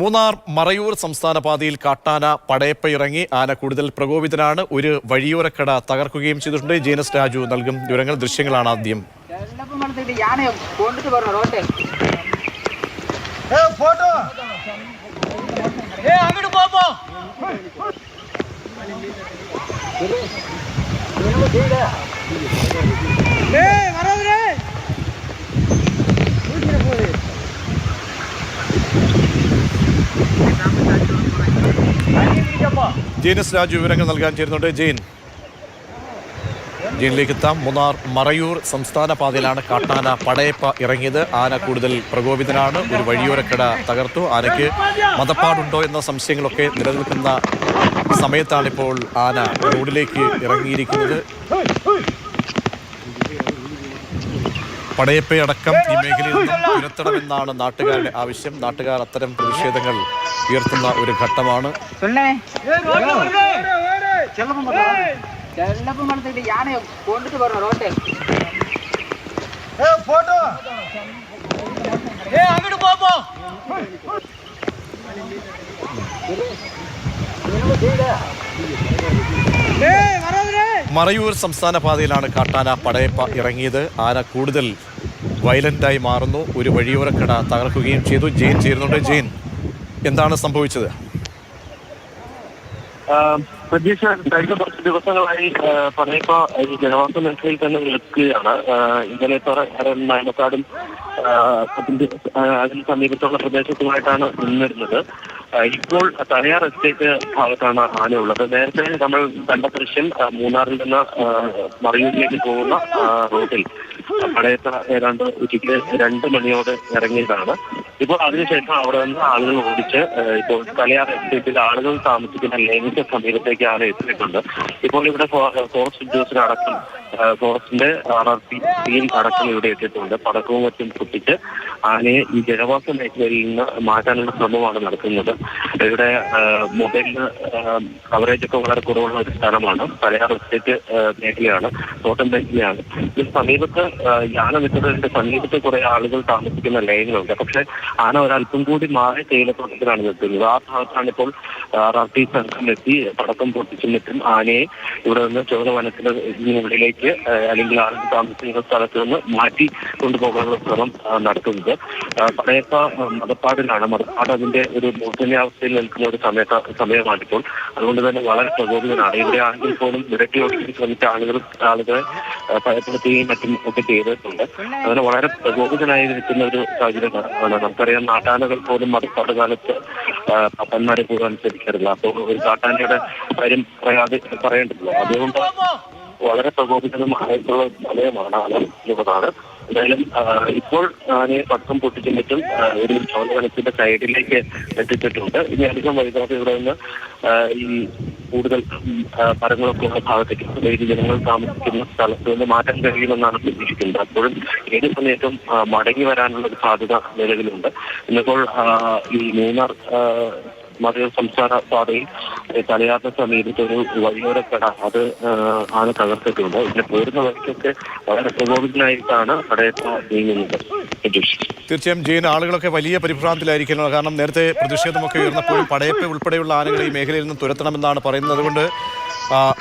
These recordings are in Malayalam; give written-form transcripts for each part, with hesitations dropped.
മൂന്നാർ മറയൂർ സംസ്ഥാന പാതയിൽ കാട്ടാന പടയപ്പ ഇറങ്ങി. ആന കൂടുതൽ പ്രകോപിതനാണ്. ഒരു വഴിയോരക്കട തകർക്കുകയും ചെയ്തിട്ടുണ്ട്. ജെനസ് രാജു നൽകും വിവരങ്ങൾ. ദൃശ്യങ്ങളാണ് ആദ്യം. ജെനസ് രാജു വിവരങ്ങൾ നൽകാൻ ചേരുന്നുണ്ട്. ജെയിനിലേക്ക് എത്താം. മൂന്നാർ മറയൂർ സംസ്ഥാന പാതയിലാണ് കാട്ടാന പടയപ്പ ഇറങ്ങിയത്. ആന കൂടുതൽ പ്രകോപിതനാണ്. ഒരു വഴിയോരക്കട തകർത്തു. ആനയ്ക്ക് മതപ്പാടുണ്ടോ എന്ന സംശയങ്ങളൊക്കെ നിലനിൽക്കുന്ന സമയത്താണിപ്പോൾ ആന റോഡിലേക്ക് ഇറങ്ങിയിരിക്കുന്നത്. പടയപ്പയടക്കം ഈ മേഖലയിൽ നിന്നും തുരത്തണമെന്നാണ് നാട്ടുകാരുടെ ആവശ്യം. നാട്ടുകാർ അത്തരം പ്രതിഷേധങ്ങൾ ഉയർത്തുന്ന ഒരു ഘട്ടമാണ്. മറയൂർ സംസ്ഥാന പാതയിലാണ് കാട്ടാന പടയപ്പ ഇറങ്ങിയത്. ആന കൂടുതൽ വയലന്റായി മാറുന്നു. ഒരു വഴിയോരക്കട തകർക്കുകയും ചെയ്തു. ജെയിൻ ചേരുന്നുണ്ട്. ജെയിൻ, എന്താണ് സംഭവിച്ചത്? പ്രതീക്ഷ കഴിഞ്ഞ കുറച്ച് ദിവസങ്ങളായി പടയപ്പ ഈ ജനവാസ മേഖലയിൽ തന്നെ നിൽക്കുകയാണ്. ഇന്നലെ മലക്കാടും അതിന് സമീപത്തുള്ള പ്രദേശത്തുമായിട്ടാണ് നിന്നിരുന്നത്. ഇപ്പോൾ തലയാർ എസ്റ്റേറ്റ് ഭാഗത്താണ് ആന ഉള്ളത്. നേരത്തെ നമ്മൾ കണ്ട ദൃശ്യം മൂന്നാറിൽ നിന്ന് മറയൂരിലേക്ക് പോകുന്ന റോഡിൽ പടയപ്പ ഏതാണ്ട് ഉച്ചയ്ക്ക് 2 മണിയോടെ ഇറങ്ങിയതാണ്. ഇപ്പോൾ അതിനുശേഷം അവിടെ നിന്ന് ആളുകൾ ഓടിച്ച് ഇപ്പോൾ തലയാർ എസ്റ്റേറ്റിൽ ആളുകൾ താമസിക്കുന്ന ലേനിന്റെ സമീപത്തേക്ക് ആന എത്തിയിട്ടുണ്ട്. ഇപ്പോൾ ഇവിടെ ഫോറസ്റ്റ് ഉദ്യോഗസ്ഥരടക്കം ഫോറസ്റ്റിന്റെ RRT ടീം അടക്കം ഇവിടെ എത്തിയിട്ടുണ്ട്. പടക്കവും മറ്റും പൊട്ടിച്ച് ആനയെ ഈ ജനവാസ മേഖലയിൽ നിന്ന് മാറ്റാനുള്ള ശ്രമമാണ് നടത്തുന്നത്. ഇവിടെ മൊബൈലിന് കവറേജ് ഒക്കെ വളരെ കുറവുള്ള ഒരു സ്ഥലമാണ്. തലയാർ എസ്റ്റേറ്റ് മേഖലയാണ്, തോട്ടം മേഖലയാണ്. ഇതിന് സമീപത്ത് ആന നിൽക്കുന്നതിന്റെ സമീപത്ത് കുറെ ആളുകൾ താമസിക്കുന്ന ലൈനുകളുണ്ട്. പക്ഷെ ആന ഒരല്പം കൂടി മാറി തേയിലത്തോട്ടത്തിലാണ് നിൽക്കുന്നത്. ആ ഭാഗത്താണ് ഇപ്പോൾ RRT സംഘം എത്തി പടക്കം പൊട്ടിച്ചു നിൽക്കും ആനയെ ഇവിടെ നിന്ന് ചോദവനത്തിന് ഉള്ളിലേക്ക് അല്ലെങ്കിൽ ആളുകൾ താമസിക്കുന്ന സ്ഥലത്ത് നിന്ന് മാറ്റി കൊണ്ടുപോകാനുള്ള ശ്രമം നടത്തുന്നത്. പടയപ്പ മതപ്പാടിലാണ്. മതപ്പാട് അതിന്റെ ഒരു മൂർധന്യാവസ്ഥയിൽ നിൽക്കുന്ന ഒരു സമയമാണിപ്പോൾ. അതുകൊണ്ട് തന്നെ വളരെ പ്രകോപിതനാണ്. ഇവിടെ ആണെങ്കിൽ പോലും വിരട്ടി ഓടിക്കാൻ ശ്രമിച്ച ആളുകളെ ഭയപ്പെടുത്തുകയും മറ്റും ഒക്കെ ചെയ്തിട്ടുണ്ട്. അങ്ങനെ വളരെ പ്രകോപിതനായി നിൽക്കുന്ന ഒരു സാഹചര്യമാണ്. നമുക്കറിയാം, നാട്ടാനകൾ പോലും മതപ്പാട് കാലത്ത് പപ്പന്മാരെ പോലും അനുസരിക്കാറില്ല. അപ്പോൾ ഒരു കാട്ടാനയുടെ കാര്യം പറയേണ്ടതില്ല. അതുകൊണ്ട് വളരെ പ്രകോപിതമായിട്ടുള്ള സമയമാണ് ആനയുള്ളതാണ്. എന്തായാലും ഇപ്പോൾ ആനയെ പടക്കം പൊട്ടിച്ചിട്ടും ഒരു ചോദവനത്തിന്റെ സൈഡിലേക്ക് എത്തിച്ചിട്ടുണ്ട്. ഇനി അധികം വൈകാതെ ഇവിടെ നിന്ന് ഈ കൂടുതൽ മരങ്ങളൊക്കെ ഉള്ള ഭാഗത്തേക്ക് ജനങ്ങൾ താമസിക്കുന്ന സ്ഥലത്ത് നിന്ന് മാറ്റാൻ കഴിയുമെന്നാണ് പ്രതീക്ഷിക്കുന്നത്. അപ്പോഴും ഏത് സമയത്തും മടങ്ങി വരാനുള്ള ഒരു സാധ്യത നിലവിലുണ്ട്. ഇന്നിപ്പോൾ ഈ മൂന്നാർ മറയൂർ സംസ്ഥാന പാതയിൽ തലയാറിന് സമീപത്ത് ഒരു വഴിയോരക്കട അത് ആന തകർത്തിട്ടുണ്ട്. ഇതിനെ പോരുന്ന വഴിക്കൊക്കെ വളരെ പ്രകോപിതനായിട്ടാണ് പടയപ്പ നീങ്ങുന്നത്. തീർച്ചയായും ജെയിൻ, ആളുകളൊക്കെ വലിയ പരിഭ്രാന്തിലായിരിക്കുന്നത്. കാരണം നേരത്തെ പ്രതിഷേധമൊക്കെ ഉയർന്നപ്പോഴും പടയപ്പ ഉൾപ്പെടെയുള്ള ആനകൾ ഈ മേഖലയിൽ നിന്ന് തുരത്തണമെന്നാണ് പറയുന്നത്. അതുകൊണ്ട്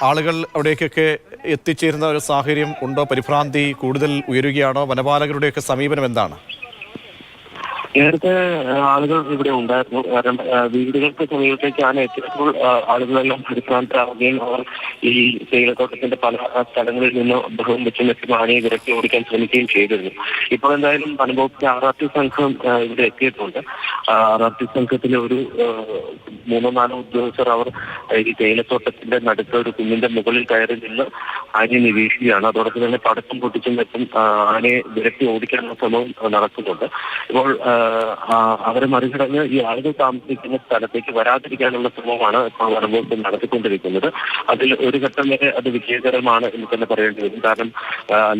ആളുകൾ അവിടേക്കൊക്കെ എത്തിച്ചേരുന്ന ഒരു സാഹചര്യം ഉണ്ടോ? പരിഭ്രാന്തി കൂടുതൽ ഉയരുകയാണോ? വനപാലകരുടെയൊക്കെ സമീപനം എന്താണ്? നേരത്തെ ആളുകൾ ഇവിടെ ഉണ്ടായിരുന്നു. കാരണം വീടുകൾക്ക് സമീപത്തേക്ക് ആന എത്തിയപ്പോൾ ആളുകളെല്ലാം പരിഭ്രാന്തരാകുകയും അവർ ഈ തേയിലത്തോട്ടത്തിന്റെ പല സ്ഥലങ്ങളിൽ നിന്ന് ബഹളം വെച്ചും മറ്റും ആനയെ വിരട്ടി ഓടിക്കാൻ ശ്രമിക്കുകയും ചെയ്തിരുന്നു. ഇപ്പോൾ എന്തായാലും അനുഭവത്തിൽ RRT സംഘം ഇവിടെ എത്തിയിട്ടുണ്ട്. RRT സംഘത്തിലെ ഒരു 3-4 ഉദ്യോഗസ്ഥർ അവർ ഈ തേയിലത്തോട്ടത്തിന്റെ നടുത്ത ഒരു കുന്നിന്റെ മുകളിൽ കയറി നിന്ന് ആനയെ നിരീക്ഷിക്കുകയാണ്. അതോടൊപ്പം തന്നെ പടക്കം പൊട്ടിച്ചും മറ്റും ആനയെ വിരട്ടി ഓടിക്കാനുള്ള ശ്രമവും നടത്തുന്നുണ്ട്. ഇപ്പോൾ അവരെ മറികടന്ന് ഈ ആളുകൾ താമസിക്കുന്ന സ്ഥലത്തേക്ക് വരാതിരിക്കാനുള്ള ശ്രമമാണ് ഇപ്പോൾ വനംവകുപ്പ് നടത്തിക്കൊണ്ടിരിക്കുന്നത്. അതിൽ ഒരു ഘട്ടം വരെ അത് വിജയകരമാണ് എന്ന് തന്നെ പറയേണ്ടി വരും. കാരണം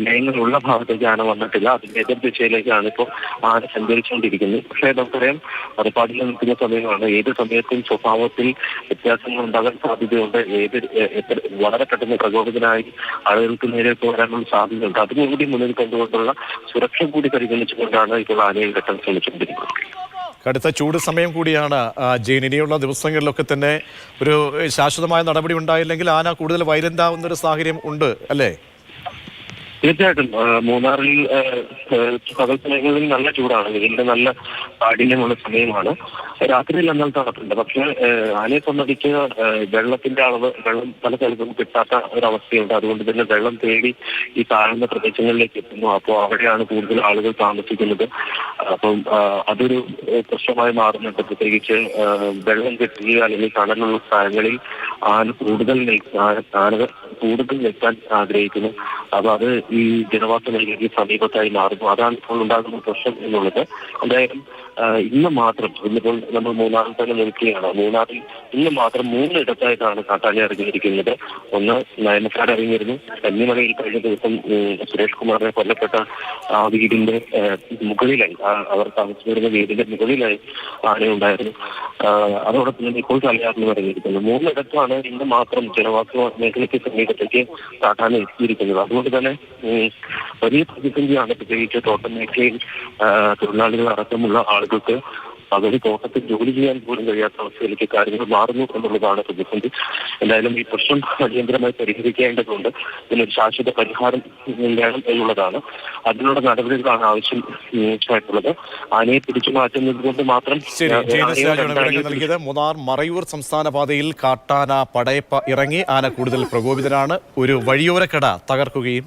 ലയങ്ങളുള്ള ഭാഗത്തേക്ക് ആന വന്നിട്ടില്ല. അതിന്റെ എതിർ ദിശയിലേക്കാണ് ഇപ്പോൾ ആന സഞ്ചരിച്ചുകൊണ്ടിരിക്കുന്നത്. പക്ഷേ നമുക്കറിയാം, മതപ്പാടിൽ നിൽക്കുന്ന സമയമാണ്. ഏത് സമയത്തും സ്വഭാവത്തിൽ വ്യത്യാസങ്ങൾ ഉണ്ടാകാൻ സാധ്യതയുണ്ട്. വളരെ പെട്ടെന്ന് പ്രകോപിതനായി ആളുകൾക്ക് നേരെ പോരാനുള്ള സാധ്യതയുണ്ട്. അതുകൂടി മുന്നിൽ കണ്ടുകൊണ്ടുള്ള സുരക്ഷ കൂടി പരിഗണിച്ചുകൊണ്ടാണ് ഇപ്പോൾ ആനയെ കെട്ടാൻ ശ്രമിച്ചുകൊണ്ടിരിക്കുന്നത്. കടുത്ത ചൂട് സമയം കൂടിയാണ് ജെയിൻ. ഇനിയുള്ള ദിവസങ്ങളിലൊക്കെ തന്നെ ഒരു ശാശ്വതമായ നടപടി ഉണ്ടായില്ലെങ്കിൽ ആന കൂടുതൽ വയലന്റ് ആവുന്നൊരു സാഹചര്യം ഉണ്ട് അല്ലേ? തീർച്ചയായിട്ടും മൂന്നാറിൽ പകൽ സമയങ്ങളിൽ നല്ല ചൂടാണ്, വെയിലിന്റെ നല്ല കാഠിന്യമുള്ള സമയമാണ്. രാത്രിയിൽ എന്നാൽ തണുപ്പുണ്ട്. പക്ഷെ ആനയെ സംബന്ധിച്ച് വെള്ളത്തിന്റെ അളവ്, വെള്ളം പല സ്ഥലത്തും കിട്ടാത്ത ഒരവസ്ഥയുണ്ട്. അതുകൊണ്ട് തന്നെ വെള്ളം തേടി ഈ താഴ്ന്ന പ്രദേശങ്ങളിലേക്ക് എത്തുന്നു. അപ്പോൾ അവിടെയാണ് കൂടുതൽ ആളുകൾ താമസിക്കുന്നത്. അപ്പം അതൊരു പ്രശ്നമായി മാറുന്നുണ്ട്. പ്രത്യേകിച്ച് വെള്ളം കിട്ടുക അല്ലെങ്കിൽ തണലുള്ള സ്ഥലങ്ങളിൽ ആനകൾ കൂടുതൽ നിൽക്കാൻ ആഗ്രഹിക്കുന്നു. അപ്പൊ അത് ഈ ജനവാസ മേഖലയ്ക്ക് സമീപത്തായി മാറുന്നു. അതാണ് ഇപ്പോൾ ഉണ്ടാകുന്ന പ്രശ്നം എന്നുള്ളത്. എന്തായാലും ഇന്നിപ്പോൾ നമ്മൾ മൂന്നാറിൽ തന്നെ നിൽക്കുകയാണ്. മൂന്നാറിൽ ഇന്ന് മാത്രം 3 ഇടത്തായിട്ടാണ് കാട്ടാന ഇറങ്ങിയിരിക്കുന്നത്. ഒന്ന് നയനക്കാട് ഇറങ്ങിയിരുന്നു. കന്നിമലയിൽ കഴിഞ്ഞ ദിവസം സുരേഷ് കുമാറിനെ കൊല്ലപ്പെട്ട ആ വീടിന്റെ മുകളിലായി, അവർ താമസിച്ചിരുന്ന വീടിന്റെ മുകളിലായി ആനയുണ്ടായിരുന്നു. അതോടൊപ്പം തന്നെ ഇപ്പോൾ തലയാറിലും ഇറങ്ങിയിരിക്കുന്നു. 3 ഇടത്താണ് ഇന്ന് മാത്രം ജനവാസ മേഖലയ്ക്ക് സമീപത്തേക്ക് കാട്ടാന എത്തിയിരിക്കുന്നത്. അതുകൊണ്ട് തന്നെ വലിയ പ്രതിസന്ധിയാണ്. പ്രത്യേകിച്ച് തോട്ടം മേഖലയിൽ തൊഴിലാളികൾ അടക്കമുള്ള ആളുകൾക്ക് പകല് തോട്ടത്തിൽ ജോലി ചെയ്യാൻ പോലും കഴിയാത്ത അവസ്ഥയിലേക്ക് കാര്യങ്ങൾ മാറുന്നു എന്നുള്ളതാണ് പ്രതിസന്ധി. എന്തായാലും ഈ പ്രശ്നം അടിയന്തരമായി പരിഹരിക്കേണ്ടതുണ്ട്. ഇതിനൊരു ശാശ്വത പരിഹാരം വേണം എന്നുള്ളതാണ്. അതിനുള്ള നടപടികളാണ് ആവശ്യമായിട്ടുള്ളത്. ആനയെ പിടിച്ചു മാറ്റുന്നത് കൊണ്ട് മാത്രം. നൽകിയത് മൂന്നാർ മറയൂർ സംസ്ഥാന പാതയിൽ കാട്ടാന പടയപ്പ ഇറങ്ങി. ആന കൂടുതൽ പ്രകോപിതനാണ്. ഒരു വഴിയോരക്കട തകർക്കുകയും